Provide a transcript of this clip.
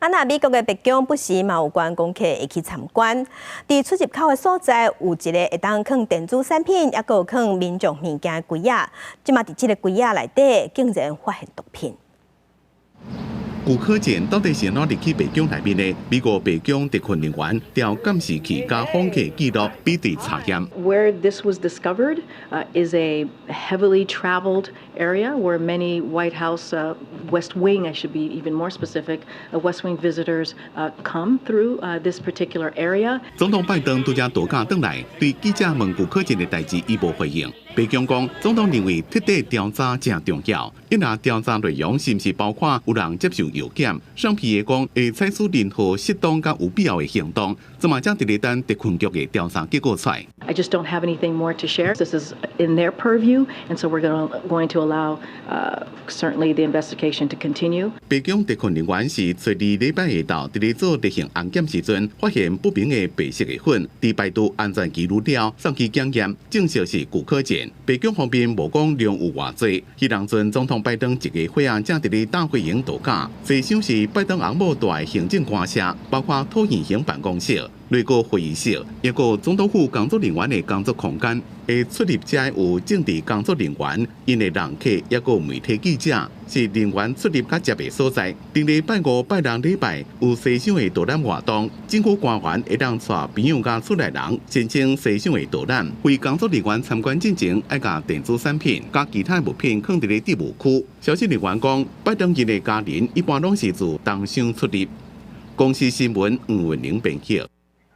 那美国的白宫不时嘛有观光客会去参观，伫出入口的所在有一个会当放电子产品，也有放民众物件的柜仔，即嘛伫这个柜仔内底竟然发现毒品。古柯碱到底是哪入去白宫内面的？美国白宫特勤人员调监视器加访客记录比对查验。Where this was discovered is a heavily traveled area where many White House West Wing, I should be even more specific, West Wing visitors come through this particular area. 总统拜登拄则度假回来，对记者问古柯碱的代志，伊无回应。白宫讲，总统认为彻底调查正重要，因那调查内容是毋是包括有人接受药检，上批的讲会采取任何适当甲有必要的行动，这嘛将伫咧等特勤局的调查结果出来。I just don't have anything more to share. This is in their purview, and so we're going to allow certainly the investigation to continue. 白宫特勤人员是初二礼拜下昼伫咧做例行安检时阵，发现不明的白色的粉，伫排除安全记录了，送去检验，证实是古柯碱。白宫方面无讲量有偌济，迄当阵总统拜登一个会案正伫咧大会营度假，最想是拜登红帽大的行政官舍，包括椭圆形办公室、内阁会议室，也个总统府工作人员的工作空间。会出入者有政治工作人员、因的人客，也个媒体记者，是人员出入较接的所在。伫咧拜五、拜六礼拜有西上的导览活动，政府官员会当带朋友甲出来人申请西上的导览。非工作人员参观进前，爱甲电子产品、甲其他物品放伫咧置物区。消息人员讲，拜登因的家人一般拢是自东上出入。公司新闻黄文玲编辑。